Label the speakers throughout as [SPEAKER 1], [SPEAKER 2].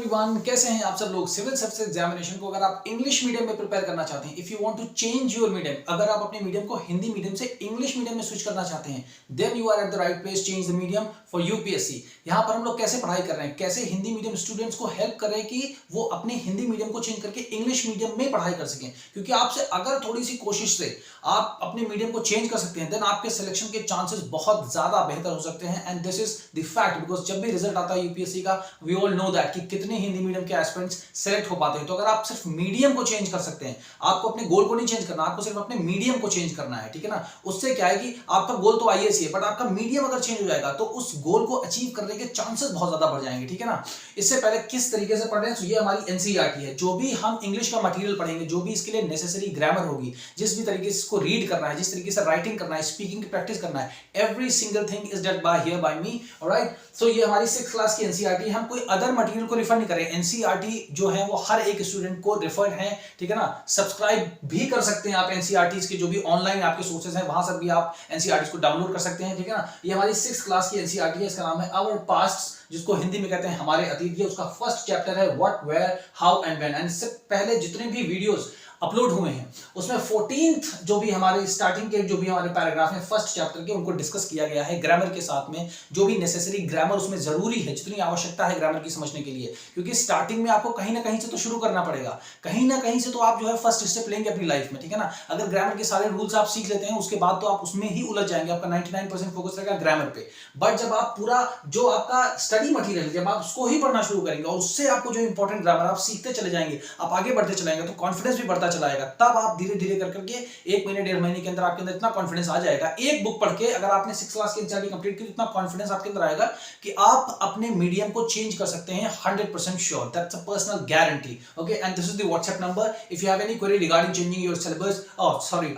[SPEAKER 1] Everyone, कैसे हैं आप सब लोग। सिविल सर्विस एग्जामिनेशन को अगर आप इंग्लिश मीडियम में प्रिपेयर करना चाहते हैं, if you want to change your medium, अगर आप अपने मीडियम को हिंदी मीडियम से इंग्लिश मीडियम में स्विच करना चाहते हैं, then you are at the right place. Change the medium for UPSC. यहाँ पर हम लोग कैसे पढ़ाई कर रहे हैं, कैसे हिंदी मीडियम स्टूडेंट्स को हेल्प कर रहे हैं कि वो अपने हिंदी मीडियम को चेंज करके इंग्लिश मीडियम में पढ़ाई कर सकें। क्योंकि आपसे अगर थोड़ी सी कोशिश से आप अपने मीडियम को चेंज कर सकते हैं, देन आपके सिलेक्शन के चांसेस बहुत ज्यादा बेहतर हो सकते हैं। And this is the fact, because जब भी रिजल्ट आता है यूपीएससी का, वी ऑल नो दैट कि कितने हिंदी मीडियम के एस्पिरेंट्स सेलेक्ट हो पाते हैं। तो अगर आप सिर्फ मीडियम को चेंज कर सकते हैं, आपको अपने गोल को नहीं चेंज करना, आपको सिर्फ अपने मीडियम को चेंज करना है, ठीक है ना। उससे क्या है कि आपका गोल तो आईएएस ही है, बट आपका मीडियम अगर चेंज हो जाएगा तो उस गोल को अचीव करने के चांसेस बहुत ज्यादा बढ़ जाएंगे, ठीक है ना। इससे पहले किस तरीके से पढ़ रहे हैं, तो ये हमारी एनसीईआरटी है। जो भी हम इंग्लिश का मटेरियल पढ़ेंगे, जो भी इसके लिए नेसेसरी ग्रामर होगी, जिस भी तरीके से इसको रीड करना है, जिस तरीके से राइटिंग करना है, स्पीकिंग की प्रैक्टिस करना है, every single thing is done by here by me, alright. So ये हमारी 6th क्लास की एनसीईआरटी, हम कोई अदर मटेरियल को रेफर नहीं करें। एनसीईआरटी जो है वो हर एक स्टूडेंट को रेफर्ड है, ठीक है ना। सब्सक्राइब भी कर सकते हैं आप एनसीईआरटी के जो भी ऑनलाइन आपके सोर्सेज हैं, वहां से भी आप एनसीईआरटी को डाउनलोड कर सकते हैं, ठीक है ना। ये हमारी 6th क्लास की एनसीईआरटी है, इसका नाम है आवर पास्ट, जिसको हिंदी में कहते हैं हमारे अतीत। ये उसका फर्स्ट चैप्टर है, what, where, how and when. And इससे पहले जितने भी वीडियोस अपलोड हुए हैं उसमें 14th जो भी हमारे स्टार्टिंग के जो भी हमारे पैराग्राफ हैं फर्स्ट चैप्टर के, उनको डिस्कस किया गया है ग्रामर के साथ में। जो भी नेसेसरी ग्रामर उसमें जरूरी है, जितनी आवश्यकता है ग्रामर की समझने के लिए, क्योंकि स्टार्टिंग में आपको कहीं ना कहीं से तो शुरू करना पड़ेगा, कहीं ना कहीं से तो आप जो है फर्स्ट स्टेप लेंगे अपनी लाइफ में, ठीक है ना। अगर ग्रामर के सारे रूल्स आप सीख लेते हैं, उसके बाद तो आप उसमें ही उलझ जाएंगे, आपका 99% फोकस रहेगा ग्रामर पे। बट जब आप पूरा जो आपका स्टडी मटेरियल है, जब आप उसको ही पढ़ना शुरू करेंगे और उससे आपको जो इंपॉर्टेंट ग्रामर आप सीखते चले जाएंगे, आप आगे बढ़ते चले जाएंगे, तो कॉन्फिडेंस भी बढ़ता चला जाएगा। तब आप धीरे धीरे करके 1 महीने 1.5 महीने के अंदर आपके अंदर इतना कॉन्फिडेंस आ जाएगा, एक बुक पढ़ के अगर आपने 6th क्लास की एनसीईआरटी कंप्लीट की, इतना कॉन्फिडेंस आपके अंदर आएगा कि आप अपने मीडियम को चेंज कर सकते हैं। 100% sure, that's a personal guarantee. Okay, and this is the WhatsApp number if you have any query regarding changing your syllabus,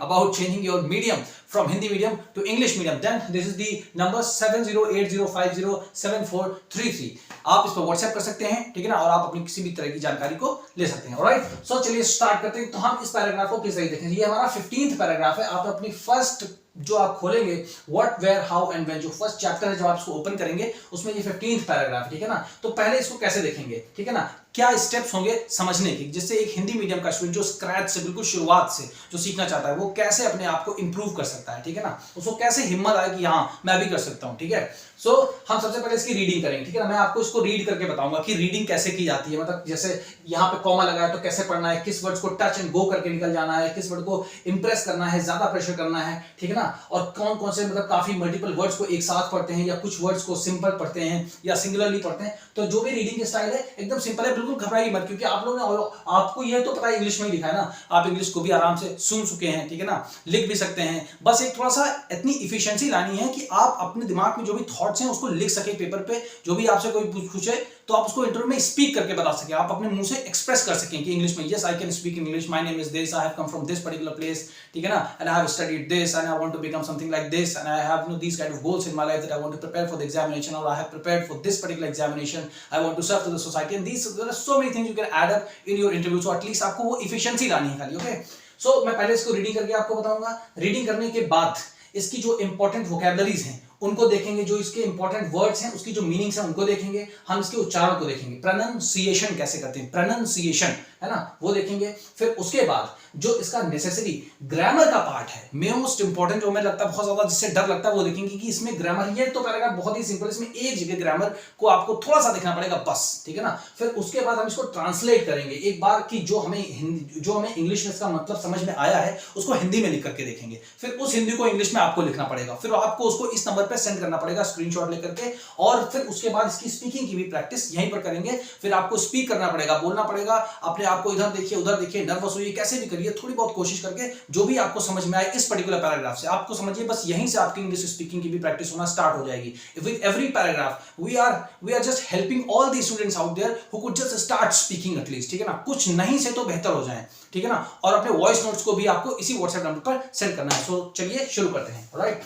[SPEAKER 1] about changing your medium from Hindi medium to English medium, then this is the number 7080507433। आप इस पर WhatsApp कर सकते हैं, ठीक है ना, और आप अपनी किसी भी तरह की जानकारी को ले सकते हैं। ऑलराइट, सो चलिए स्टार्ट करते हैं। तो हम इस पैराग्राफ को किस तरह देखेंगे, ये हमारा 15th पैराग्राफ है। आप अपनी फर्स्ट जो आप खोलेंगे, what, where, how and when, जो फर्स्ट चैप्टर है, जब आप इसको ओपन करेंगे उसमें ये 15th पैराग्राफ है, ठीक है ना। तो पहले इसको कैसे देखेंगे, ठीक है ना, क्या स्टेप्स होंगे समझने के, जिससे एक हिंदी मीडियम का स्टूडेंट जो स्क्रैच से, बिल्कुल शुरुआत से जो सीखना चाहता है, वो कैसे अपने आप को इंप्रूव कर सकता है, ठीक है ना। उसको कैसे हिम्मत आए कि हाँ मैं भी कर सकता हूं, ठीक है। सो हम सबसे पहले इसकी रीडिंग करेंगे, ठीक है ना। मैं आपको इसको रीड करके बताऊंगा कि रीडिंग कैसे की जाती है, मतलब जैसे यहाँ पे कॉमा लगा है तो कैसे पढ़ना है, किस वर्ड्स को टच एंड गो करके निकल जाना है, किस वर्ड को इंप्रेस करना है, ज्यादा प्रेशर करना है, ठीक है ना। और कौन कौन से मतलब काफी मल्टीपल वर्ड्स को एक साथ पढ़ते हैं, या कुछ वर्ड्स को सिंपल पढ़ते हैं या सिंगुलरली पढ़ते हैं। तो जो भी रीडिंग स्टाइल है एकदम सिंपल है, बिल्कुल घबराइए मत, क्योंकि आप लोग ने, आपको ये तो पता है इंग्लिश में ही लिखा है ना, आप इंग्लिश को भी आराम से सुन चुके हैं, ठीक है ना, लिख भी सकते हैं। बस एक थोड़ा सा इतनी इफिशिएंसी लानी है कि आप अपने दिमाग में जो भी थॉट्स हैं उसको लिख सके पेपर पे। जो भी आपसे कोई पूछे तो आप उसको इंटरव्यू में स्पीक करके बता सके, आप अपने मुंह से एक्सप्रेस कर सकें कि इंग्लिश में, yes I can speak in English, my name is this, I have come from this particular place, ठीक है ना, and I have studied this and I want to become something like this and I have these kind of goals in my life that I want to prepare for the examination, और I have prepared for this particular examination, I want to serve to the society, and these there are so many things you can add up in your interview. So at least आपको वो efficiency लानी है खाली, okay. सो मैं पहले इसको reading करके आपको बताऊंगा। रीडिंग करने के बाद इसकी जो इंपॉर्टेंट वोकैबुलरीज हैं उनको देखेंगे, जो इसके इंपॉर्टेंट वर्ड्स हैं उसकी जो मीनिंग्स हैं उनको देखेंगे, हम इसके उच्चारण को देखेंगे, प्रोनाउंसिएशन कैसे करते हैं, प्रोनाउंसिएशन है ना, वो देखेंगे। फिर उसके बाद जो इसका नेसेसरी ग्रामर का पार्ट है, मोस्ट इंपॉर्टेंट, जो हमें लगता है बहुत ज्यादा जिससे डर लगता है, वो देखेंगे कि इसमें ग्रामर, ये तो पैराग्राफ बहुत ही सिंपल, इसमें एक जगह ग्रामर को आपको थोड़ा सा देखना पड़ेगा बस, ठीक है ना। फिर उसके बाद हम इसको ट्रांसलेट करेंगे एक बार कि जो हमें इंग्लिश में इसका मतलब समझ में आया है उसको हिंदी में लिख करके देखेंगे। फिर उस हिंदी को इंग्लिश में आपको लिखना पड़ेगा, फिर आपको उसको इस नंबर पर सेंड करना पड़ेगा स्क्रीनशॉट लेकर के, और फिर उसके बाद इसकी स्पीकिंग की भी प्रैक्टिस यहीं पर करेंगे। फिर आपको स्पीक करना पड़ेगा, बोलना पड़ेगा, अपने आप को इधर देखिए उधर देखिए, नर्वस होइए, कैसे भी करिए, थोड़ी बहुत कोशिश करके जो भी आपको समझ में आए इस पर्टिकुलर पैराग्राफ से आपको समझिए, बस यहीं से आपकी इंग्लिश स्पीकिंग की भी प्रैक्टिस होना स्टार्ट हो जाएगी। With every paragraph we are just helping all the students out there who could just start speaking at least, ठीक है ना, कुछ नहीं से तो बेहतर हो जाए, ठीक है ना। और अपने वॉइस नोट्स को भी आपको इसी व्हाट्सएप नंबर पर सेंड करना है। सो चलिए शुरू करते हैं। Alright,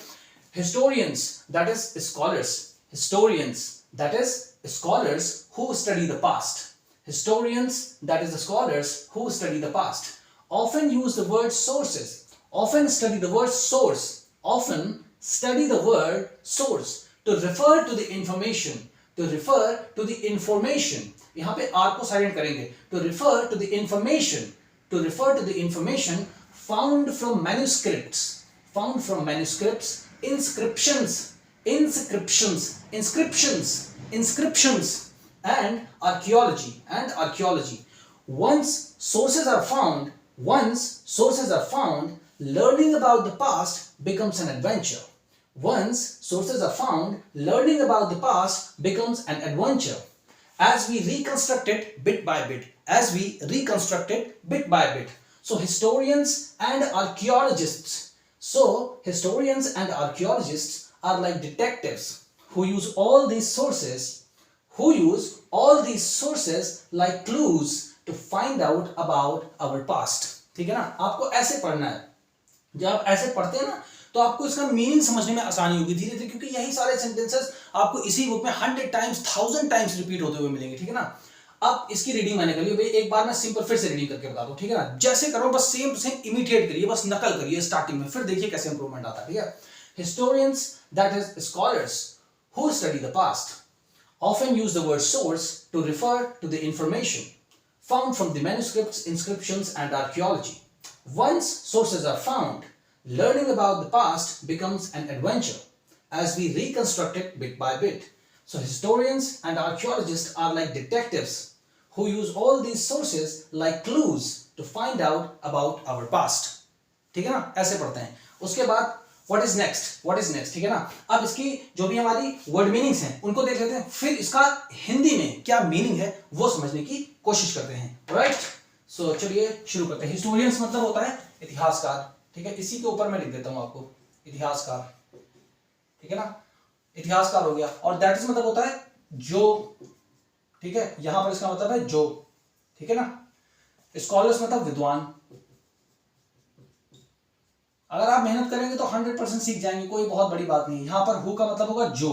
[SPEAKER 1] historians, that is scholars, historians, that is scholars who study the past, historians, that is the scholars who study the past, often use the word sources, often study the word source, often study the word source to refer to the information, to refer to the information यहां पे are को silent करेंगे, to refer to the information, to refer to the information found from manuscripts, found from manuscripts, inscriptions, inscriptions, inscriptions, inscriptions, and archaeology, and archaeology. Once sources are found, learning about the past becomes an adventure. Once sources are found, learning about the past becomes an adventure. As we reconstruct it bit by bit, as we reconstruct it bit by bit. So historians and archaeologists, are like detectives who use all these sources like clues to find out about our past. ठीक है ना, आपको ऐसे पढ़ना है. जब आप ऐसे पढ़ते हैं ना तो आपको इसका मीनिंग समझने में आसानी होगी धीरे धीरे, क्योंकि यही सारे सेंटेंसेस आपको इसी बुक में 100 टाइम्स 1000 टाइम्स रिपीट होते हुए मिलेंगे. ठीक है ना. अब इसकी रीडिंग मैंने कर ली, भाई एक बार मैं सिंपल फिर से रीडिंग करके बता दूं. ठीक है ना, जैसे करो बस सेम टू सेम इमिटेट करिए, बस नकल करिए स्टार्टिंग में, फिर देखिए कैसे इंप्रूवमेंट आता है. ठीक है. Historians, that is scholars who study the past, often use the word source to refer to the information found from the manuscripts, inscriptions, and archaeology. Once sources are found, learning about the past becomes an adventure as we reconstruct it bit by bit. So historians and archaeologists are like detectives who use all these sources like clues to find out about our past. ठीक है ना, ऐसे पढ़ते हैं. उसके बाद What is next? What is next? ठीक है ना. अब इसकी जो भी हमारी वर्ड मीनिंग्स हैं उनको देख लेते हैं, फिर इसका हिंदी में क्या मीनिंग है वो समझने की कोशिश करते हैं. राइट. सो चलिए शुरू करते हैं. हिस्टोरियंस मतलब होता है इतिहासकार. ठीक है, इसी के ऊपर मैं लिख देता हूं आपको इतिहासकार. ठीक है ना, इतिहासकार हो गया. और दैट इज मतलब होता है जो. ठीक है, यहां पर इसका मतलब है जो. ठीक है ना. स्कॉलर्स मतलब विद्वान. अगर आप मेहनत करेंगे तो 100% सीख जाएंगे, कोई बहुत बड़ी बात नहीं. यहां पर हु का मतलब होगा जो.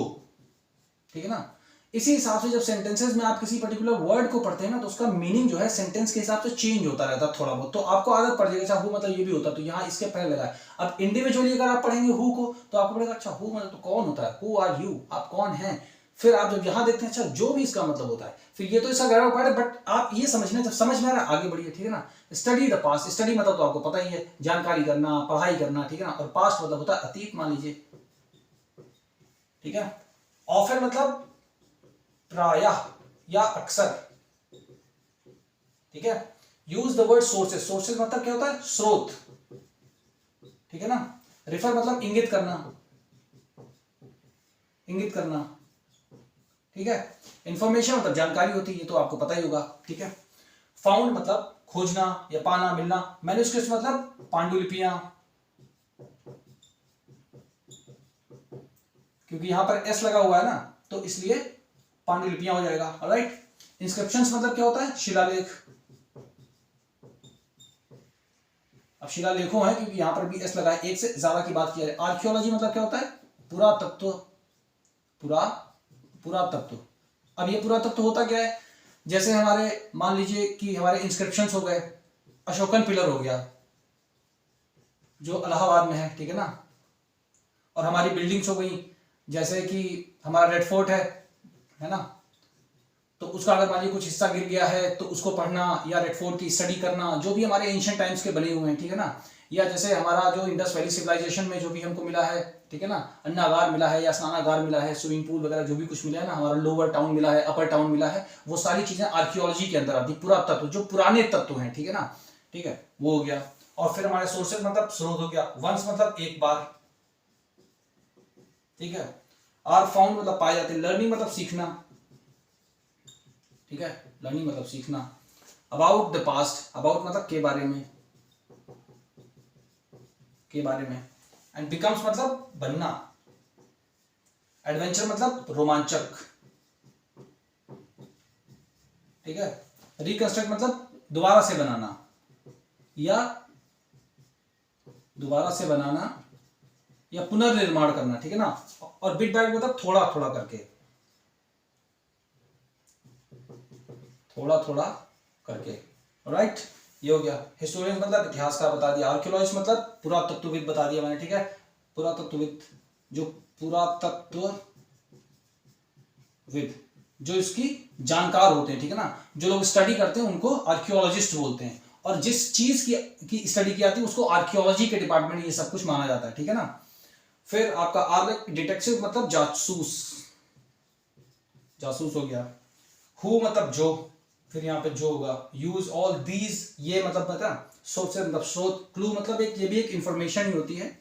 [SPEAKER 1] ठीक है ना. इसी हिसाब से जब सेंटेंसेस में आप किसी पर्टिकुलर वर्ड को पढ़ते हैं ना तो उसका मीनिंग जो है सेंटेंस के हिसाब से चेंज होता रहता है थोड़ा बहुत, तो आपको आदत पड़ जाएगी. अच्छा हु मतलब ये भी होता है तो यहाँ इसके पहले लगा है. अब इंडिविजुअली अगर आप पढ़ेंगे हु को तो आपको पड़ेगा अच्छा हु मतलब तो कौन होता है, हु आर यू, आप कौन हैं. फिर आप जब यहां देखते हैं अच्छा जो भी इसका मतलब होता है, फिर ये तो इसका ग्रामर पार्ट है, बट आप ये समझना, जब समझ में आ रहा है आगे बढ़िए. ठीक है ना. स्टडी द पास्ट, स्टडी मतलब तो आपको पता ही है, जानकारी करना, पढ़ाई करना. ठीक है ना. और पास्ट मतलब होता है अतीत मान लीजिए. ठीक है. ऑफन मतलब प्रायः या अक्सर. ठीक है. Use the word sources, sources मतलब क्या होता है स्रोत. ठीक है ना. रिफर मतलब इंगित करना, इंगित करना. ठीक है. इंफॉर्मेशन मतलब जानकारी होती है, ये तो आपको पता ही होगा. ठीक है. फाउंड मतलब खोजना या पाना, मिलना. मैन्युस्क्रिप्ट्स मतलब पांडुलिपियां, क्योंकि यहां पर एस लगा हुआ है ना तो इसलिए पांडुलिपियां हो जाएगा. ऑलराइट. इंस्क्रिप्शंस मतलब क्या होता है शिलालेख. अब शिलालेखों है क्योंकि यहां पर भी एस लगा है, एक से ज्यादा की बात की है. आर्कियोलॉजी मतलब क्या होता है पुरातत्व, पुरातत्व. अब ये पुरातत्व होता क्या है, जैसे हमारे मान लीजिए कि हमारे इंस्क्रिप्शंस हो गए, अशोकन पिलर हो गया जो इलाहाबाद में है. ठीक है ना. और हमारी बिल्डिंग्स हो गई, जैसे कि हमारा रेड फोर्ट है ना, तो उसका अगर मान लीजिए कुछ हिस्सा गिर गया है तो उसको पढ़ना या रेड फोर्ट की स्टडी करना, जो भी हमारे एंशिएंट टाइम्स के बने हुए हैं. ठीक है ना. या जैसे हमारा जो इंडस वैली सिविलाइजेशन में जो भी हमको मिला है, ठीक है ना, अन्नागार मिला है या स्नानागार मिला है, स्विमिंग पूल वगैरह जो भी कुछ मिला है ना, हमारा लोअर टाउन मिला है, अपर टाउन मिला है, वो सारी चीजें आर्कियोलॉजी के अंदर आती. पुरातत्व जो पुराने तत्व हैं. ठीक है ना. ठीक है, वो हो गया. और फिर हमारे सोर्सेज मतलब स्रोत हो गया. वंस मतलब एक बार. ठीक है. आर फाउंड मतलब पाए जाते. लर्निंग मतलब सीखना. ठीक है. लर्निंग मतलब सीखना. अबाउट द पास्ट, अबाउट मतलब के बारे में, के बारे में. एंड बिकम्स मतलब बनना. एडवेंचर मतलब रोमांचक. ठीक है. रिकंस्ट्रक्ट मतलब दोबारा से बनाना या दोबारा से बनाना या पुनर्निर्माण करना. ठीक है ना. और बिट बाय बिट मतलब थोड़ा थोड़ा करके, थोड़ा थोड़ा करके. राइट. ये हो गया. हिस्टोरियन मतलब इतिहासकार बता दिया. आर्कियोलॉजिस्ट मतलब पुरातत्वविद बता दिया मैंने. ठीक है. पुरातत्वविद, जो पुरातत्वविद जो इसकी जानकार होते हैं, ठीक है ना, जो लोग स्टडी करते हैं उनको आर्कियोलॉजिस्ट बोलते हैं, और जिस चीज की स्टडी की जाती है उसको आर्कियोलॉजी के डिपार्टमेंट में ये सब कुछ माना जाता है, ठीक है ना। फिर आपका आर डिटेक्टिव मतलब जासूस, जासूस हो गया। हु मतलब जो, फिर यहाँ पे जो होगा। यूज ऑल दीज, ये मतलब पता सोर्सेज मतलब स्रोत। क्लू मतलब एक, ये भी एक इंफॉर्मेशन ही होती है,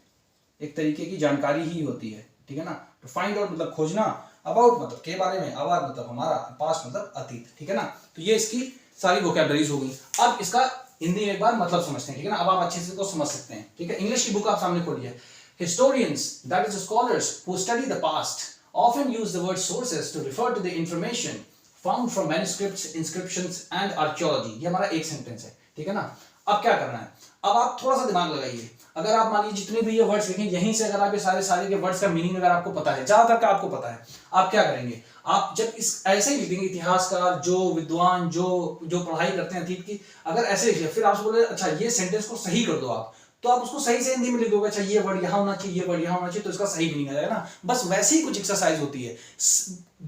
[SPEAKER 1] एक तरीके की जानकारी ही होती है, ठीक है ना। तो फाइंड आउट मतलब खोजना, अबाउट मतलब के बारे में, अबाउट मतलब हमारा, पास्ट मतलब अतीत, ठीक है ना। तो ये इसकी सारी वोकैबुलरीज हो गई। अब इसका हिंदी में एक बार मतलब समझते हैं, ठीक है ना। अब आप अच्छे से इसको समझ सकते हैं, ठीक है। इंग्लिश की बुक आप सामने खोलिए। Historians, that is scholars who study the past, often use the word sources to refer to the information found from manuscripts, inscriptions and archaeology. ये हमारा एक सेंटेंस है, ठीक है ना। अब क्या करना है, अब आप थोड़ा सा दिमाग लगाइए। अगर आप मान लीजिए जितने भी ये वर्ड्स लिखें, यहीं से अगर आप ये सारे के वर्ड्स का मीनिंग अगर आपको पता है, ज्यादातर का आपको पता है, आप क्या करेंगे, आप जब इस ऐसे ही लिखेंगे इतिहासकार, जो विद्वान, जो पढ़ाई करते हैं अतीत की, अगर ऐसे लिखे, फिर आपसे बोले अच्छा ये सेंटेंस को सही कर दो आप, तो आप उसको सही से हिंदी में लिख दोगे, अच्छा ये वर्ड यहाँ होना चाहिए, ये वर्ड यहाँ होना चाहिए, तो इसका सही मीनिंग आ जाएगा ना। बस वैसे ही कुछ एक्सरसाइज होती है।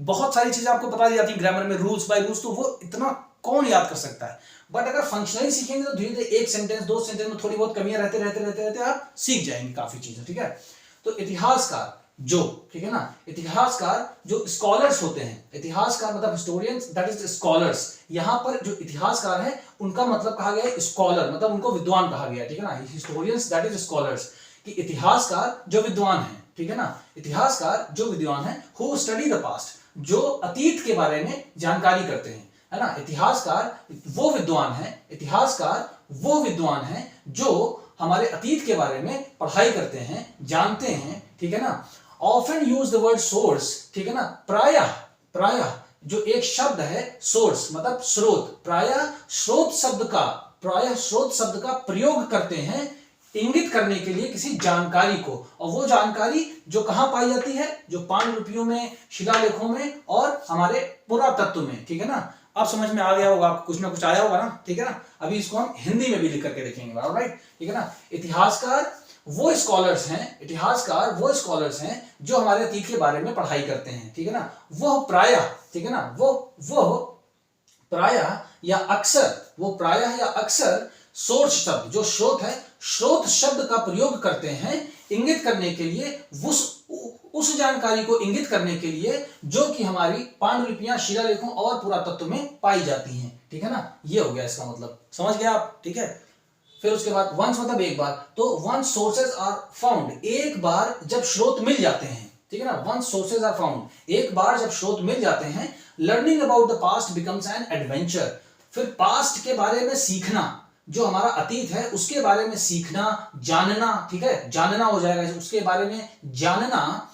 [SPEAKER 1] बहुत सारी चीजें आपको बता दी जाती है ग्रामर में, रूल्स बाय रूल्स, तो वो इतना कौन याद कर सकता है। बट अगर फंक्शनली सीखेंगे तो धीरे धीरे एक सेंटेंस, दो सेंटेंस में थोड़ी बहुत कमियां रहते आप सीख जाएंगे काफी चीजें, ठीक है। तो इतिहासकार जो, ठीक है ना, इतिहासकार जो स्कॉलर्स होते हैं, इतिहासकार मतलब हिस्टोरियंस, दैट इज स्कॉलर्स। यहां पर जो इतिहासकार है उनका मतलब कहा गया है स्कॉलर, मतलब उनको विद्वान कहा गया है, ठीक है ना। हिस्टोरियंस दैट इज स्कॉलर्स, कि इतिहासकार जो विद्वान है, ठीक है ना, इतिहासकार जो विद्वान है। हु स्टडी द पास्ट, जो अतीत के बारे में जानकारी करते हैं, है ना। इतिहासकार वो विद्वान है, इतिहासकार वो विद्वान है जो हमारे अतीत के बारे में पढ़ाई करते हैं, जानते हैं, ठीक है ना। Often use the word source, ठीक है ना। प्रायः जो एक शब्द है सोर्स मतलब स्रोत, प्रायः स्रोत शब्द का प्रयोग करते हैं इंगित करने के लिए किसी जानकारी को, और वो जानकारी जो कहां पाई जाती है, जो पांडुलिपियों में, शिलालेखों में और हमारे पुरातत्व में, ठीक है ना। अब समझ में आ गया होगा, आपको कुछ ना कुछ आया होगा ना, ठीक है ना। अभी इसको हम हिंदी में भी लिख करके देखेंगे, ऑलराइट, ठीक है ना। इतिहासकार वो स्कॉलर्स हैं, इतिहासकार वो स्कॉलर्स हैं जो हमारे अतीत के बारे में पढ़ाई करते हैं, ठीक है ना। वो प्रायः, ठीक है ना, वो प्रायः या अक्सर, वो प्रायः या अक्सर सोर्स शब्द, जो स्रोत है, स्रोत शब्द का प्रयोग करते हैं इंगित करने के लिए, उस जानकारी को इंगित करने के लिए जो कि हमारी पांडुलिपियां, शिलालेखों और पुरातत्व में पाई जाती हैं, ठीक है ना। ये हो गया इसका मतलब, समझ गया आप, ठीक है। फिर उसके बाद वंस मतलब एक बार, तो वंस सोर्सेज आर फाउंड, एक बार जब स्रोत मिल जाते हैं, ठीक है ना। वंस सोर्सेज आर फाउंड, एक बार जब स्रोत मिल जाते हैं। Learning about the past becomes an adventure, फिर पास्ट के बारे में सीखना, जो हमारा अतीत है उसके बारे में सीखना, जानना, ठीक है, जानना हो जाएगा, उसके बारे में जानना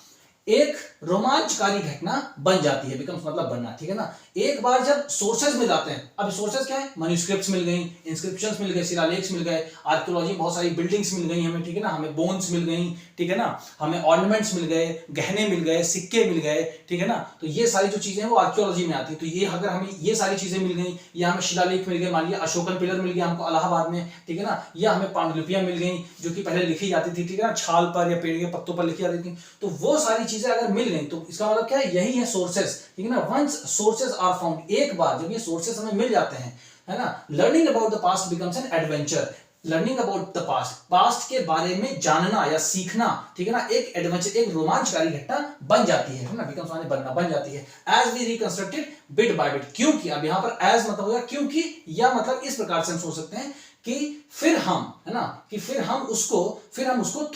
[SPEAKER 1] एक रोमांचकारी घटना बन जाती है। बिकम्स मतलब बनना, ठीक है ना। एक बार जब सोर्सेज मिल जाते हैं, अब सोर्सेज क्या है, मैन्युस्क्रिप्ट्स मिल गई, इंस्क्रिप्शंस मिल गए, शिलालेख मिल गए, आर्कियोलॉजी बहुत सारी बिल्डिंग्स मिल गई हमें, ठीक है ना, हमें बोन्स मिल गई, ठीक है ना, हमें ऑर्नामेंट्स मिल गए, गहने मिल गए, सिक्के मिल गए, ठीक है ना। तो ये सारी जो चीजें हैं वो आर्कियोलॉजी में आती है। तो ये अगर हमें ये सारी चीजें मिल गई, या हमें शिलालेख मिल गए, मान लिया अशोकन पिलर मिल गया हमको इलाहाबाद में, ठीक है ना, या हमें पांडुलिपियां मिल गई जो कि पहले लिखी जाती थी, ठीक है ना, छाल पर या पेड़ के पत्तों पर लिखी जाती थी। तो वो सारी चीजें अगर मिल गई तो इसका मतलब क्या है, यही है सोर्सेज, ठीक है ना। वंस सोर्सेज आर फाउंड, एक बार जब ये सोर्सेज हमें मिल जाते हैं, है ना। Learning about the past becomes an adventure, learning about the past, past के बारे में जानना या सीखना, ठीक है ना, एक एडवेंचर, एक रोमांचकारी घटना बन जाती है ना। बिकम्स माने बनना, बन जाती है। As we reconstructed bit by bit, क्योंकि अब यहां पर एज मतलब होगा क्योंकि, या मतलब इस प्रकार से हम सोच सकते हैं कि फिर हम, है ना, कि फिर हम उसको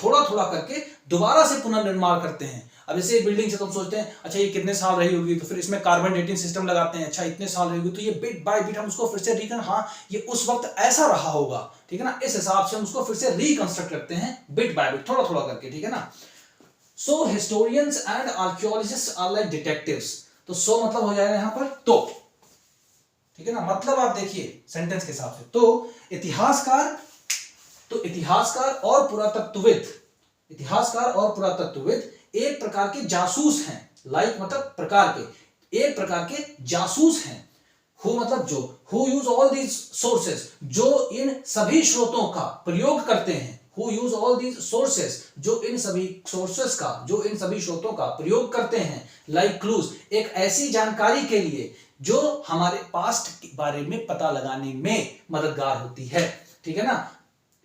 [SPEAKER 1] थोड़ा थोड़ा करके दोबारा से पुनर्निर्माण करते हैं। अब जैसे बिल्डिंग से तो हम सोचते हैं अच्छा ये कितने साल रही होगी, तो फिर इसमें कार्बन डेटिंग सिस्टम लगाते हैं, अच्छा इतने साल रही होगी, तो ये बिट बाय बिट हम उसको फिर से हाँ ये उस वक्त ऐसा रहा होगा, ठीक है ना, इस हिसाब से हम उसको फिर से रिकंस्ट्रक्ट करते हैं बिट बाय बिट, थोड़ा थोड़ा करके, ठीक है ना। So historians and archaeologists are like detectives, तो सो मतलब हो जाएगा यहां पर तो, ठीक है ना, मतलब आप देखिए सेंटेंस के हिसाब से, तो इतिहासकार और पुरातत्वविद एक प्रकार के जासूस हैं, लाइक मतलब प्रकार के, एक प्रकार के जासूस हैं। हु मतलब जो, who use all these sources, जो इन सभी स्रोतों का प्रयोग करते हैं, who use all these sources, जो इन सभी sources का, जो इन सभी स्रोतों का प्रयोग करते हैं, like clues, एक ऐसी जानकारी के लिए जो हमारे पास्ट के बारे में पता लगाने में मददगार होती है, ठीक है ना,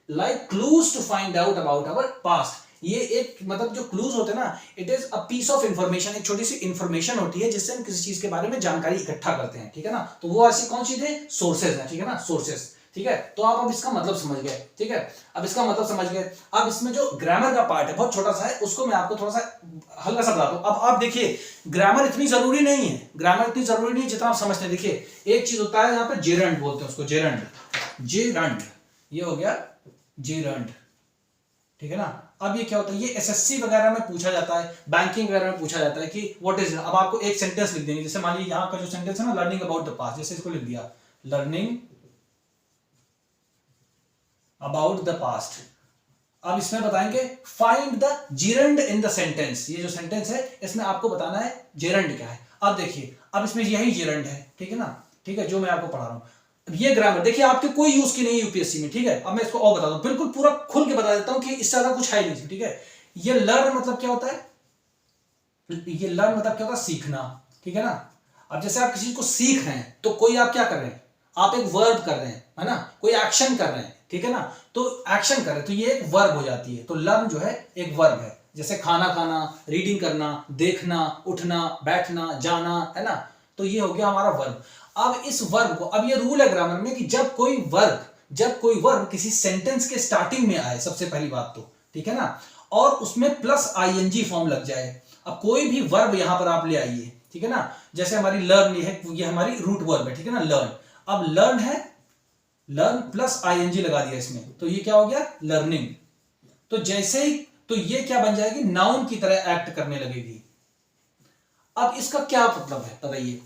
[SPEAKER 1] like clues to find out about our past। ये एक मतलब जो क्लूज होते हैं ना, it is a piece of information, एक छोटी सी इंफॉर्मेशन होती है जिससे हम किसी चीज के बारे में जानकारी इकट्ठा करते हैं, ठीक है ना, तो वो ऐसी कौन चीज है, सोर्सेज है, ठीक है ना, सोर्सेज, ठीक है। तो आप अब इसका मतलब समझ गए, ठीक है, अब इसका मतलब समझ गए। अब इसमें जो ग्रामर का पार्ट है बहुत छोटा सा है, उसको मैं आपको थोड़ा सा हल्का सा बताता हूं। अब आप देखिए ग्रामर इतनी जरूरी नहीं है, ग्रामर इतनी जरूरी नहीं है जितना आप समझते हैं। देखिए एक चीज होता है यहाँ पे जेरंड बोलते हैं उसको, जेरंड, जेरंड, ये हो गया जेरंड, ठीक है ना। अब ये क्या होता है, ये एसएससी वगैरह में पूछा जाता है, बैंकिंग वगैरह में पूछा जाता है कि व्हाट इज। अब आपको एक सेंटेंस लिख देंगे, जैसे मान लीजिए यहाँ का जो सेंटेंस है ना, लर्निंग अबाउट द पास्ट, जैसे इसको लिख दिया लर्निंग अबाउट द पास्ट। अब इसमें बताएंगे find the gerund in the sentence, ये जो सेंटेंस है इसमें आपको बताना है जेरंड क्या है। अब देखिए अब इसमें यही जेरंड है, ठीक है ना, ठीक है, जो मैं आपको पढ़ा रहा हूं। ये ग्रामर देखिए आपके कोई यूज की नहीं है यूपीएससी में, ठीक है। अब मैं इसको और बता दूं, बिल्कुल पूरा खुल के बता देता हूं कि इससे ज्यादा कुछ है नहीं, ठीक है। ये लर्न मतलब क्या होता है, ये लर्न मतलब क्या होता है, सीखना, ठीक है ना। अब जैसे आप किसी चीज को सीख रहे हैं तो कोई आप क्या कर रहे हैं, आप एक वर्ब कर रहे हैं, है ना, कोई एक्शन कर रहे हैं, ठीक है ना, तो एक्शन कर रहे हैं तो ये एक वर्ब हो जाती है। तो लर्न जो है एक वर्ब है, जैसे खाना खाना, रीडिंग करना, देखना, उठना, बैठना, जाना, है ना, तो ये हो गया हमारा वर्ब। अब इस वर्ब को, अब ये रूल है ग्रामर में कि जब कोई वर्ब किसी सेंटेंस के स्टार्टिंग में आए, सबसे पहली बात तो, ठीक है ना, और उसमें प्लस आईएनजी फॉर्म लग जाए। अब कोई भी वर्ब यहां पर आप ले आइए, ठीक है ना, जैसे हमारी लर्न है, ये हमारी रूट वर्ब है, ठीक है ना, लर्न। अब लर्न है, लर्न प्लस आईएनजी लगा दिया इसमें, तो ये क्या हो गया, लर्निंग। तो जैसे ही, तो ये क्या बन जाएगी, नाउन की तरह एक्ट करने लगेगी। अब इसका क्या मतलब है बताइए,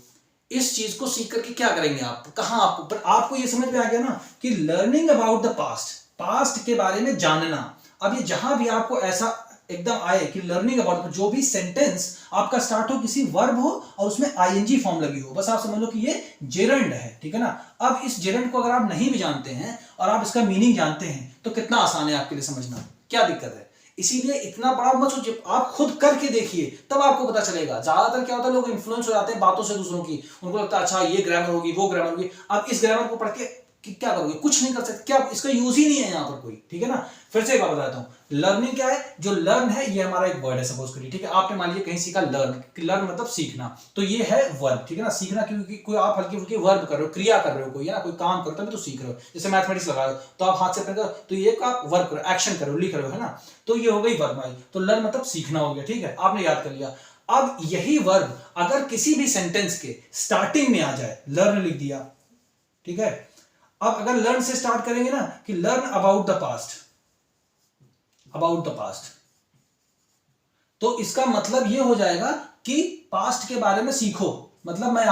[SPEAKER 1] इस चीज को सीख करके क्या करेंगे आप, कहां आपको, पर आपको ये समझ में आ गया ना कि learning about the past, past के बारे में जानना। अब ये जहां भी आपको ऐसा एकदम आए कि लर्निंग अबाउट, जो भी सेंटेंस आपका स्टार्ट हो किसी वर्ब हो और उसमें आईएनजी फॉर्म लगी हो, बस आप समझ लो कि ये जेरंड है, ठीक है ना। अब इस जेरंड को अगर आप नहीं भी जानते हैं और आप इसका मीनिंग जानते हैं तो कितना आसान है आपके लिए समझना, क्या दिक्कत है। इसीलिए इतना बड़ा मत सोचिए, आप खुद करके देखिए तब आपको पता चलेगा। ज्यादातर क्या होता है, लोग इन्फ्लुएंस हो जाते हैं बातों से दूसरों की, उनको लगता है अच्छा ये ग्रामर होगी, वो ग्रामर होगी। अब इस ग्रामर को पढ़ के क्या करोगे, कुछ नहीं कर सकते, क्या इसका यूज ही नहीं है यहाँ पर कोई, ठीक है ना। फिर से एक बात बताता हूँ, लर्निंग क्या है, जो लर्न है ये हमारा एक वर्ड है, सपोज करिए, ठीक है, आपने मान लीजिए कहीं सीखा लर्न, लर्न मतलब सीखना, तो ये है वर्ब, ठीक है ना, सीखना, क्योंकि कोई आप हल्की फुल्की वर्ब कर रहे हो, क्रिया कर रहे हो, कोई है ना, कोई काम करो तभी तो सीख रहे हो। जैसे मैथमेटिक्स लगा रहे हो तो आप हाथ से पकड़, तो ये आप वर्ब करो, एक्शन करो, लिख रहे हो, है ना, तो ये हो गई वर्ब। तो लर्न मतलब सीखना हो गया, ठीक है, आपने याद कर लिया। अब यही वर्ब अगर किसी भी सेंटेंस के स्टार्टिंग में आ जाए, लर्न लिख दिया, ठीक है। अब अगर लर्न से स्टार्ट करेंगे ना कि learn about the past, about the past, तो इसका मतलब यह हो जाएगा कि पास्ट के बारे में सीखो, मतलब मैं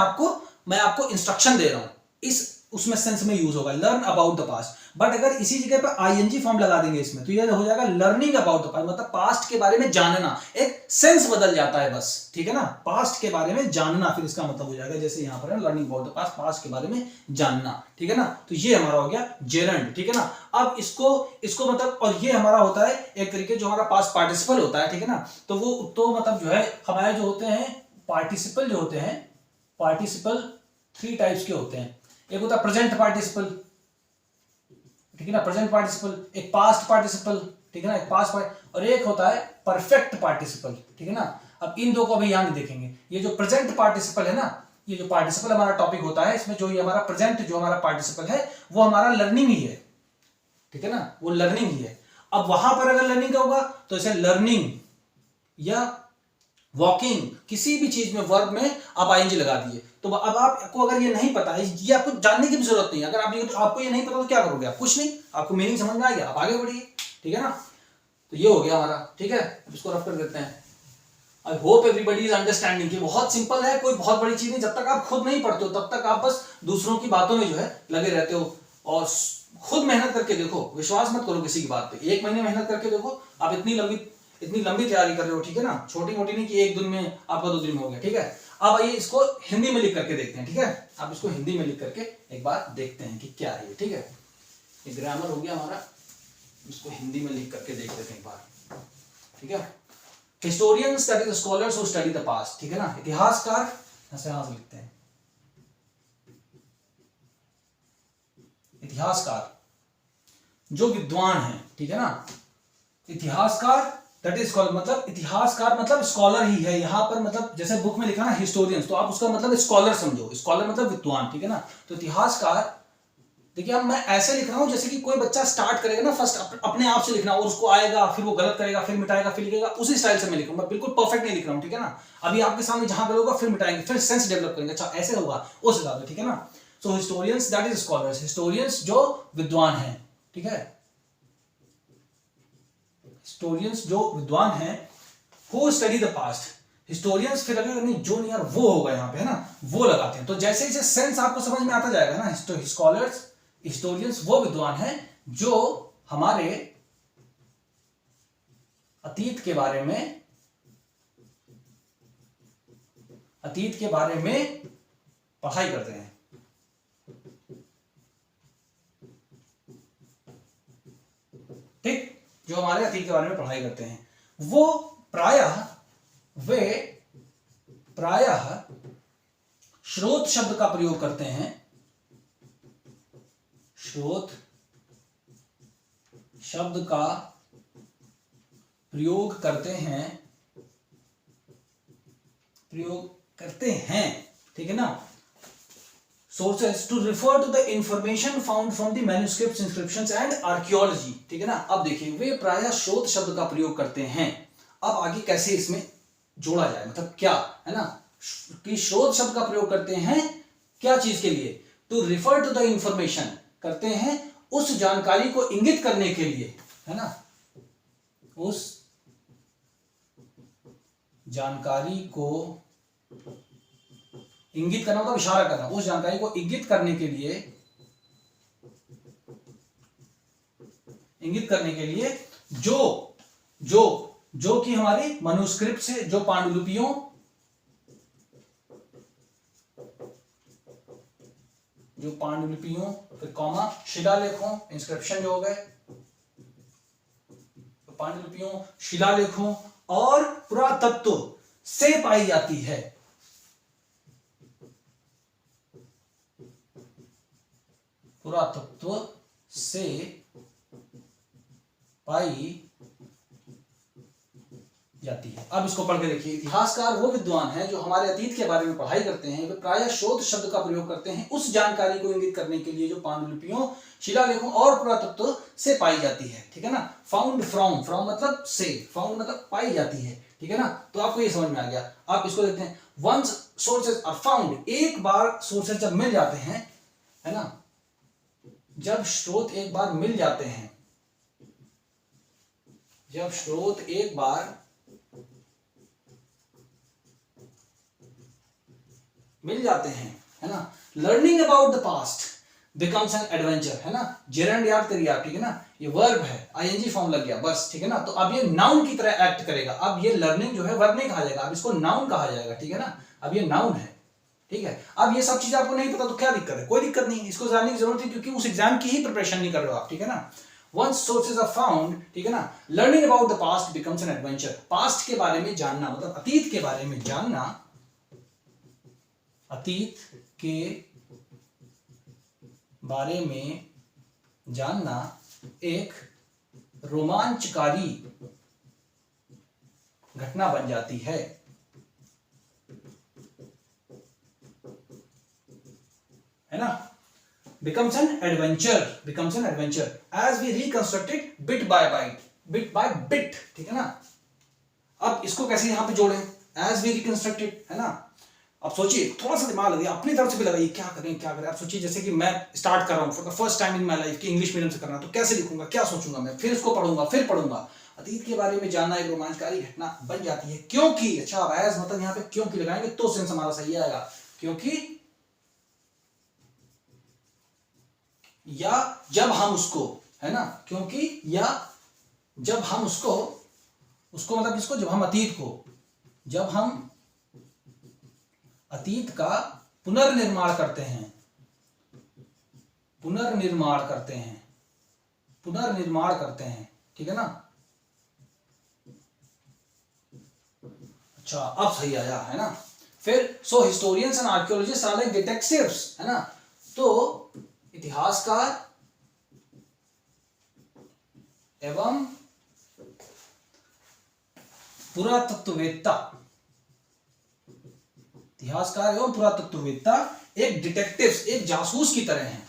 [SPEAKER 1] आपको इंस्ट्रक्शन दे रहा हूं, इस उसमें सेंस में यूज होगा learn about the past. But अगर इसी जगह पर आईएनजी फॉर्म लगा देंगे इसमें तो यह हो जाएगा लर्निंग अबाउट द पास्ट, मतलब पास्ट के बारे में जानना, एक सेंस बदल जाता है बस, ठीक है ना, पास्ट के बारे में जानना, फिर इसका मतलब हो जाएगा जैसे यहां पर है learning about the past, past के बारे में जानना, ठीक है ना। तो ये हमारा हो गया जेरंड, ठीक है ना। अब इसको मतलब, और ये हमारा होता है एक तरीके जो हमारा पास्ट पार्टिसिपल होता है, ठीक है ना, तो वो तो मतलब जो है हमारे जो होते हैं पार्टिसिपल, जो होते हैं पार्टिसिपल 3 टाइप्स के होते हैं। एक होता है प्रेजेंट पार्टिसिपल, ठीक है ना, प्रेजेंट पार्टिसिपल, एक पास्ट पार्टिसिपल, ठीक है ना, एक पास्ट और एक होता है परफेक्ट पार्टिसिपल, ठीक है ना। अब इन दो को अभी यहां देखेंगे। ये जो प्रेजेंट पार्टिसिपल है ना, ये जो पार्टिसिपल हमारा टॉपिक होता है, इसमें जो ये हमारा प्रेजेंट जो हमारा पार्टिसिपल है वो हमारा लर्निंग ही है, ठीक है ना, वो लर्निंग ही है। अब वहां पर अगर लर्निंग का होगा तो इसे लर्निंग या वॉकिंग, किसी भी चीज में वर्ब में आप आईएनजी लगा दिए, तो अब आपको अगर ये नहीं पता है, ये आपको जानने की भी जरूरत नहीं है। अगर आपको ये नहीं पता तो क्या करोगे आप, कुछ नहीं, आपको मीनिंग समझ में आ गया, आप आगे बढ़िए, ठीक है ना। तो ये हो गया हमारा, ठीक है, इसको रफ कर देते हैं। I hope everybody is understanding. ये बहुत सिंपल है, कोई बहुत बड़ी चीज नहीं। जब तक आप खुद नहीं पढ़ते हो तब तक आप बस दूसरों की बातों में जो है लगे रहते हो, और खुद मेहनत करके देखो, विश्वास मत करो किसी की बात पे। 1 महीने मेहनत करके देखो, आप इतनी लंबी तैयारी कर रहे हो, ठीक है ना, छोटी मोटी नहीं कि 1 दिन में आपका 2 दिन में हो गया, ठीक है। अब आइए इसको हिंदी में लिख करके देखते हैं, ठीक है, आप इसको हिंदी में लिख करके एक बार देखते हैं कि क्या है ये, ठीक है। ये ग्रामर हो गया हमारा इसको हिंदी में लिख करके देख लेते हैं एक बार, ठीक है। Historians that is scholars who study the past, ठीक है ना। इतिहासकार ऐसे यहां से लिखते हैं, इतिहासकार जो विद्वान है, ठीक है ना। इतिहासकार दैट इज स्कॉलर, मतलब इतिहासकार मतलब स्कॉलर ही है यहां पर, मतलब जैसे बुक में लिखा ना हिस्टोरियंस, तो आप उसका मतलब स्कॉलर समझो, स्कॉलर मतलब विद्वान, ठीक है ना। तो इतिहासकार, देखिए अब मैं ऐसे लिख रहा हूं जैसे कि कोई बच्चा स्टार्ट करेगा ना फर्स्ट अपने आप से लिखना, और उसको आएगा, फिर वो गलत करेगा, फिर मिटाएगा, फिर लिखेगा, उसी स्टाइल से मैं लिख रहा हूं, मैं बिल्कुल परफेक्ट नहीं लिख रहा हूं, ठीक है ना। अभी आपके सामने जहां गलत होगा फिर मिटाएंगे, फिर सेंस डेवलप करेंगे, अच्छा ऐसे होगा उस हिसाब से, ठीक है ना। So historians that is scholars, historians जो विद्वान है, ठीक है, हिस्टोरियंस जो विद्वान है, who study the past, historians फिर अगर नहीं जो नहीं यार वो होगा यहाँ पे, है ना, वो लगाते हैं। तो जैसे जैसे सेंस आपको समझ में आता जाएगा ना, स्कॉलर्स हिस्टोरियंस वो विद्वान है जो हमारे अतीत के बारे में पढ़ाई करते हैं, ठीक, जो हमारे अतीत के बारे में पढ़ाई करते हैं, वो प्रायः स्रोत शब्द का प्रयोग करते हैं, स्रोत शब्द का प्रयोग करते हैं, ठीक है ना। Sources to refer to the information found from the manuscripts, inscriptions and archaeology, ठीक है ना। अब देखिए वे प्रायः स्रोत शब्द का प्रयोग करते हैं, अब आगे कैसे इसमें जोड़ा जाए, मतलब क्या, है ना, कि स्रोत शब्द का प्रयोग करते हैं क्या चीज के लिए, to refer to the information, करते हैं उस जानकारी को इंगित करने के लिए, है ना, उस जानकारी को इंगित करना मतलब इशारा करना, उस जानकारी को इंगित करने के लिए जो कि हमारी मनुस्क्रिप्ट से, जो पांडुलिपियों, फिर कॉमा, शिलालेखों, इंस्क्रिप्शन जो हो गए, तो पांडुलिपियों, शिलालेखों और पुरातत्व से पाई जाती है, पुरातत्व से पाई जाती है। अब इसको पढ़ के देखिए, इतिहासकार वो विद्वान है जो हमारे अतीत के बारे में पढ़ाई करते हैं, वे प्रायः स्रोत शब्द का प्रयोग करते हैं उस जानकारी को इंगित करने के लिए जो पांडुलिपियों, शिलालेखों और पुरातत्व से पाई जाती है, ठीक है ना। फाउंड फ्रॉम मतलब से, फाउंड मतलब पाई जाती है, ठीक है ना। तो आपको ये समझ में आ गया। आप इसको देखते हैं, वंस सोर्सेज आर फाउंड, एक बार सोर्सेज जब मिल जाते हैं, है ना, जब स्रोत एक बार मिल जाते हैं, जब स्रोत एक बार मिल जाते हैं, है ना, learning about the past becomes an adventure, है ना। जेरेंड याद करिए आप, ठीक है ना, ये वर्ब है, आईएनजी फॉर्म लग गया बस, ठीक है ना। तो अब ये नाउन की तरह एक्ट करेगा, अब ये लर्निंग जो है वर्ब नहीं कहा जाएगा, अब इसको नाउन कहा जाएगा, ठीक है ना। अब ये नाउन है, ठीक है। अब ये सब चीजें आपको नहीं पता तो क्या दिक्कत है, कोई दिक्कत नहीं, इसको जानने की जरूरत है क्योंकि उस एग्जाम की ही प्रिपरेशन नहीं कर रहे हो आप, ठीक है ना। Once sources are found, ठीक है ना, learning about the past becomes an adventure, past के बारे में जानना मतलब अतीत के बारे में जानना, अतीत के बारे में जानना एक रोमांचकारी घटना बन जाती है ना। becomes an adventure as we reconstruct it bit by bit, ठीक है ना। अब इसको कैसे यहां पे जोड़ें, as we reconstruct it, है ना। अब सोचिए, थोड़ा सा दिमाग लगाइए, अपनी तरफ से भी लगाइए, क्या करें। अब सोचिए जैसे कि मैं स्टार्ट कर रहा हूं for the first time in my life कि इंग्लिश मीडियम से करना, तो कैसे लिखूंगा, क्या सोचूंगा मैं, फिर इसको पढ़ूंगा। अतीत के बारे में जानना एक रोमांचकारी घटना बन जाती है क्योंकि, अच्छा अब एज मतलब यहाँ पे क्योंकि लगाएंगे तो सेंस हमारा सही आएगा, क्योंकि या जब हम उसको, है ना, क्योंकि या जब हम उसको मतलब इसको, जब हम अतीत का पुनर्निर्माण करते हैं, पुनर्निर्माण करते हैं, ठीक है ना। अच्छा अब सही आया है ना। फिर so historians and archaeologists are like detectives, है ना। तो इतिहासकार एवं पुरातत्ववेत्ता, इतिहासकार एवं पुरातत्ववेत्ता एक डिटेक्टिव्स, एक जासूस की तरह हैं,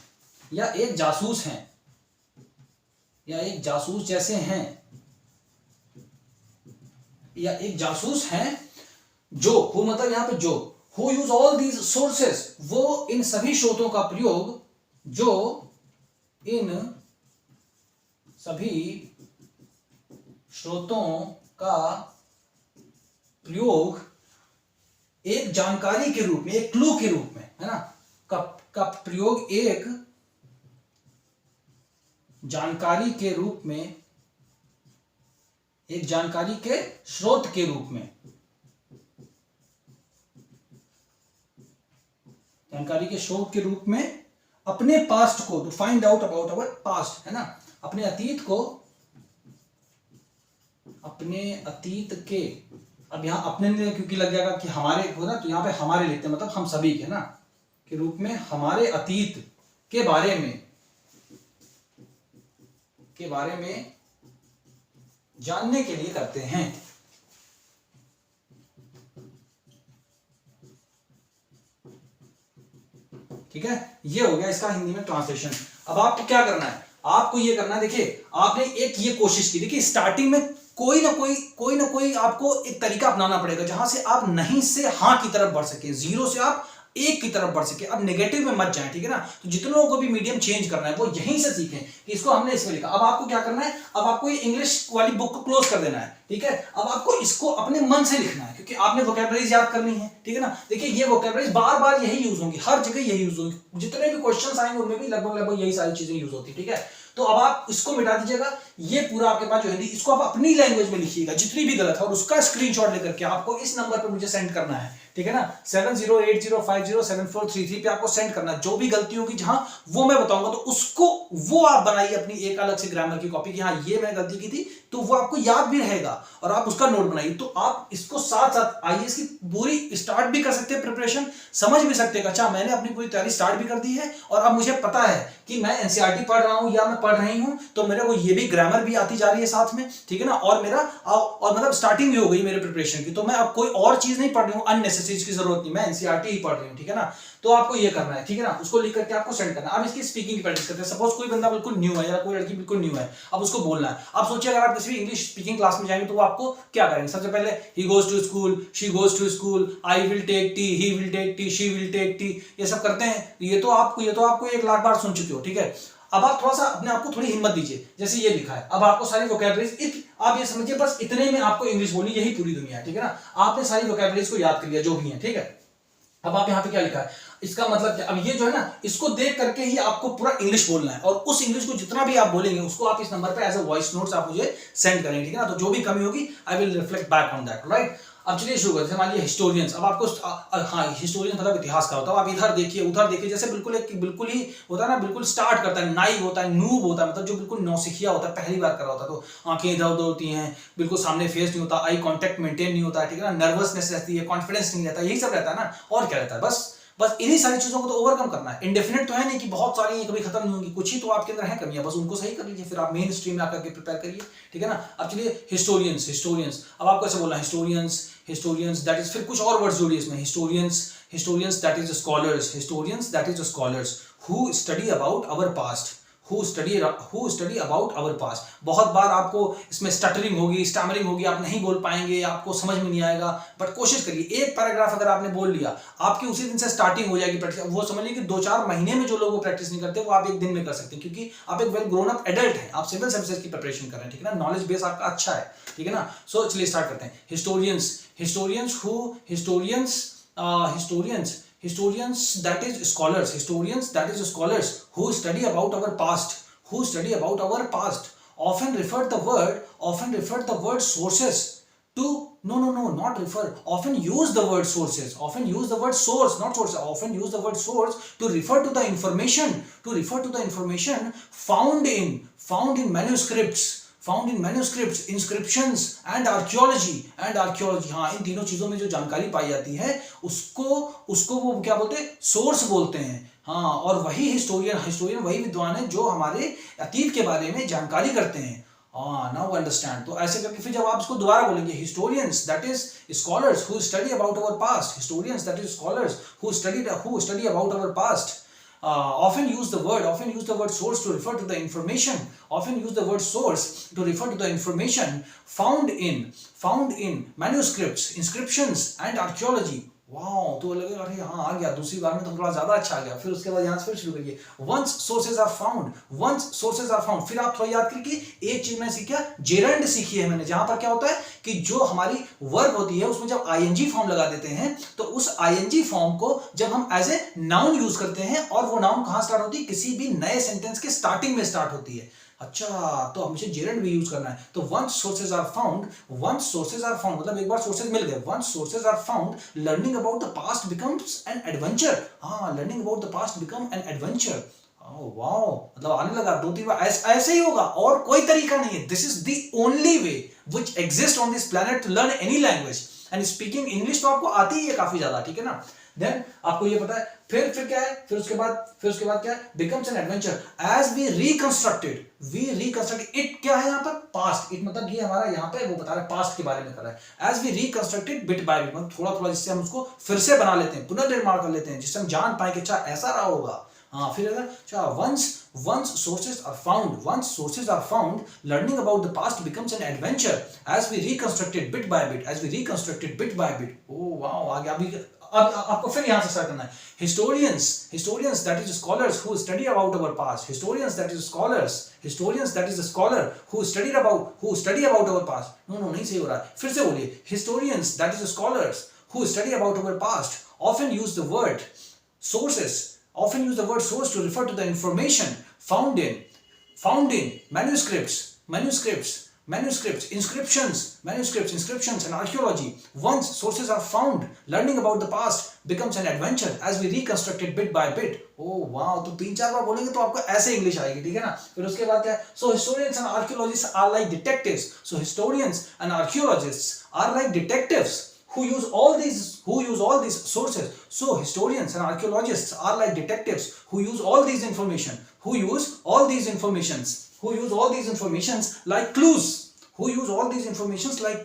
[SPEAKER 1] या एक जासूस हैं, या एक जासूस जैसे हैं, या एक जासूस हैं जो हु मतलब यहां पे जो who use all these sources, वो इन सभी स्रोतों का प्रयोग, जो इन सभी स्रोतों का प्रयोग एक जानकारी के रूप में, एक क्लू के रूप में, है ना, का प्रयोग एक जानकारी के रूप में, एक जानकारी के स्रोत के रूप में, जानकारी के स्रोत के रूप में अपने पास्ट को, to find out about our past, है ना, अपने अतीत को, अपने अतीत के, अब यहां अपने ने क्योंकि लग जाएगा कि हमारे हो ना, तो यहां पे हमारे लिखते हैं, मतलब हम सभी के ना के रूप में, हमारे अतीत के बारे में जानने के लिए करते हैं। ठीक है, ये हो गया इसका हिंदी में ट्रांसलेशन। अब आपको क्या करना है, आपको ये करना है, देखिए आपने एक ये कोशिश की, देखिए स्टार्टिंग में कोई ना कोई आपको एक तरीका अपनाना पड़ेगा जहां से आप नहीं से हां की तरफ बढ़ सके, जीरो से आप एक की तरफ बढ़ सके। अब नेगेटिव में मत जाएं, ठीक है ना। तो जितने लोगों को भी मीडियम चेंज करना है वो यहीं से सीखें कि इसको हमने इसमें लिखा। अब आपको क्या करना है, अब आपको ये इंग्लिश वाली बुक को क्लोज कर देना है, ठीक है। अब आपको इसको अपने मन से लिखना है, क्योंकि आपने वोकैबुलरीज याद करनी है, ठीक है ना। देखिए ये वोकैबुलरीज बार बार यही यूज होंगी, हर जगह यही यूज होंगी, जितने भी क्वेश्चन आएंगे उनमें भी लगभग यही सारी चीजें यूज होती है, ठीक है। तो अब आप इसको मिटा दीजिएगा, ये पूरा आपके पास जो हिंदी, इसको आप अपनी लैंग्वेज में लिखिएगा जितनी भी गलत है, और उसका स्क्रीनशॉट लेकर के आपको इस नंबर पर मुझे सेंड करना है, ठीक है ना। 7080507433 पे आपको सेंड करना है। जो भी गलती होगी जहां वो मैं बताऊंगा, तो उसको वो आप बनाइए अपनी एक अलग से ग्रामर की कॉपी कि हाँ ये मैंने गलती की थी, तो वो आपको याद भी रहेगा और आप उसका नोट बनाइए। तो आप इसको साथ साथ आईएएस की पूरी स्टार्ट भी कर सकते हैं, प्रिपरेशन समझ भी सकते हैं। अच्छा मैंने अपनी पूरी तैयारी स्टार्ट भी कर दी है, और अब मुझे पता है कि मैं एनसीईआरटी पढ़ रहा हूं या मैं पढ़ रही हूं, तो मेरे को ये भी ग्रामर भी आती जा रही है साथ में, ठीक है ना। और मेरा और मतलब स्टार्टिंग भी हो गई मेरे प्रिपरेशन की, तो मैं अब कोई और चीज नहीं पढ़ रही हूं, अननेसेसरी की जरूरत नहीं, मैं एनसीईआरटी ही पढ़ रही हूं, ठीक है ना। तो आपको ये करना है, ठीक है ना, उसको लिख करके आपको सेंड करना है। अब इसकी स्पीकिंग की प्रैक्टिस करते हैं। सपोज कोई बंदा बिल्कुल न्यू है या कोई लड़की बिल्कुल न्यू है, अब उसको बोलना है। अब सोचिए अगर आप किसी भी इंग्लिश स्पीकिंग क्लास में जाएंगे तो वो आपको क्या करेंगे, सबसे पहले he goes to school, she goes to school, I will take tea, he will take tea, she will take tea, ये सब करते हैं। ये तो आपको 1 लाख बार सुन चुके हो, ठीक है। अब आप थोड़ा सा अपने आप को थोड़ी हिम्मत दीजिए, जैसे ये लिखा है, अब आपको सारी वोकैबुलरीज, आप ये समझिए बस इतने में आपको इंग्लिश बोलनी, यही पूरी दुनिया है, ठीक है ना। आपने सारी वोकैबुलरीज को याद कर लिया जो भी है, ठीक है। अब आप यहाँ पे क्या लिखा है, इसका मतलब क्या, अब ये जो है ना, इसको देख करके ही आपको पूरा इंग्लिश बोलना है, और उस इंग्लिश को जितना भी आप बोलेंगे उसको आप इस नंबर पे एज अ वॉइस नोट्स आप मुझे सेंड करेंगे, ठीक है ना। तो जो भी कमी होगी I will reflect back on that, right. अब चलिए शुरू करते हैं। मान लीजिए हिस्टोरियंस, अब आपको हाँ हिस्टोरियन मतलब इतिहास का होता है। आप इधर देखिए उधर देखिए, जैसे बिल्कुल ही होता है ना, बिल्कुल स्टार्ट करता है, नाइव होता है, नूब होता है, मतलब जो बिल्कुल नौसिखिया होता है, पहली बार कर रहा होता है, तो आंखें इधर उधर होती हैं, बिल्कुल सामने फेस नहीं होता, आई कॉन्टेक्ट मेंटेन नहीं होता है, ठीक है ना, नर्वसनेस रहती है, कॉन्फिडेंस नहीं रहता, यही सब रहता है ना। और क्या रहता है, बस इन्हीं सारी चीजों को तो ओवरकम करना है। इंडेफिनिट तो है नहीं कि बहुत सारी ये कभी खत्म नहीं होंगी, कुछ ही तो आपके अंदर है कमियां, बस उनको सही कर लीजिए, फिर आप मेन स्ट्रीम में आकर के प्रिपेयर करिए, ठीक है ना। अब चलिए हिस्टोरियंस, अब आपको ऐसे बोलना हिस्टोरियंस दैट इज, फिर कुछ और वर्ड्स जोड़िए इसमें, historians that is scholars who study about our past, who study about our past। बहुत बार आपको इसमें स्टटरिंग होगी, स्टैमरिंग होगी, आप नहीं बोल पाएंगे, आपको समझ में नहीं आएगा, बट कोशिश करिए। एक पैराग्राफ अगर आपने बोल लिया, आपकी उसी दिन से स्टार्टिंग हो जाएगी प्रैक्टिस। वो समझ लीजिए कि 2-4 महीने में जो लोग प्रैक्टिस नहीं करते वो आप एक दिन में कर सकते हैं, क्योंकि आप एक वेल ग्रोन अप एडल्ट हैं, आप सिविल सर्विसेज की प्रिपरेशन कर रहे हैं, ठीक है ना, नॉलेज बेस आपका अच्छा है, ठीक है ना। सो चलिए स्टार्ट करते हैं। Historians that is scholars who study about our past often refer the word sources to No, no, no, not refer. Often use the word sources. Often use the word source, not source. Often use the word source to refer to the information. To refer to the information found in manuscripts. Found in manuscripts, inscriptions and archaeology. And archaeology. हाँ, इन तीनों चीजों में जो जानकारी पाई जाती है उसको वो क्या बोलते हैं? सोर्स बोलते हैं. हाँ, और वही हिस्टोरियन वही विद्वान है जो हमारे अतीत के बारे में जानकारी करते हैं. Now understand. तो ऐसे करके फिर जब आप इसको दोबारा बोलेंगे, historians that is scholars who study about our past. Historians that is scholars who study about our past. Often use the word source to refer to the information. Often use the word source to refer to the information found in manuscripts, inscriptions and archaeology. Wow, तो लगेगा अरे हाँ आ गया, दूसरी बार में तो थोड़ा ज्यादा अच्छा आ गया. फिर उसके बाद यहाँ से फिर शुरू करिए. Once sources are found. फिर आप थोड़ा याद करिए, एक चीज मैंने सीखा, जेरंड सीखी है मैंने, जहां पर क्या होता है कि जो हमारी वर्ब होती है उसमें जब आईएनजी फॉर्म लगा देते हैं तो उस आईएनजी फॉर्म को जब हम एज ए नाउन यूज करते हैं, और वो नाउन कहां स्टार्ट होती है? किसी भी नए सेंटेंस के स्टार्टिंग में स्टार्ट होती है. अच्छा, तो हमें जेरंड भी यूज करना है. तो once sources are found मतलब एक बार सोर्सेज मिल गए. once sources are found, learning about the past becomes an adventure. हाँ, learning about the past become an adventure. Wow, मतलब आने लगा 2-3 बार. ऐसे ही होगा, और कोई तरीका नहीं है. This is the only way which exists on this planet to learn any language. And speaking English तो आपको आती ही है काफी ज्यादा, ठीक है ना. देन आपको ये पता है. फिर क्या है? फिर उसके बाद क्या है? becomes an adventure as we reconstructed it. क्या है यहाँ पर? past. it मतलब ये हमारा यहाँ पे वो बता रहा है, past के बारे में कर रहा है. as we reconstructed bit by bit, मतलब थोड़ा जिससे हम उसको फिर से बना लेते हैं, पुनर्निर्माण कर लेते हैं, जिससे हम जान पाए कि अच्छा ऐसा रहा होगा. हाँ, फिर अगर अच्छा once sources are found, learning about the past becomes an adventure as we reconstructed bit by bit. Oh wow, आगे अब आपको फिर यहाँ से स्टार्ट करना है. Historians that is scholars who study about our past. Historians that is a scholar who study about our past. No, नहीं सही हो रहा है. फिर से बोलिए. Historians that is scholars who study about our past often use the word source to refer to the information found in manuscripts, inscriptions and archaeology. Once sources are found, learning about the past becomes an adventure as we reconstruct it bit by bit. Oh wow, तो 3-4 बार बोलेंगे तो आपको ऐसे English आएगी, ठीक है ना. फिर उसके बाद क्या है? So historians and archaeologists are like detectives. Who use all these sources. So historians and archaeologists are like detectives who use all these informations like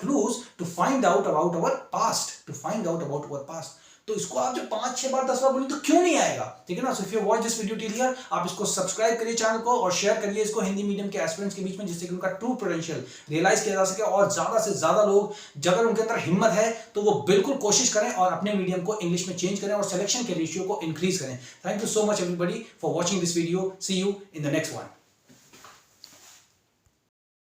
[SPEAKER 1] clues. To find out about our past. तो इसको आप जब 5-6 बार 10 बार बोलें तो क्यों नहीं आएगा, ठीक है ना. So if you watch this video till here, आप इसको सब्सक्राइब करिए चैनल को और शेयर करिए इसको हिंदी मीडियम के एस्पिरेंट्स के बीच में, जिससे कि उनका ट्रू पोटेंशियल रियलाइज किया जा सके, और ज्यादा से ज्यादा लोग, अगर उनके अंदर हिम्मत है तो वो बिल्कुल कोशिश करें और अपने मीडियम को इंग्लिश में चेंज करें और सिलेक्शन के रेशियो को इंक्रीज करें. Thank you so much everybody for watching this video. See you in the next one.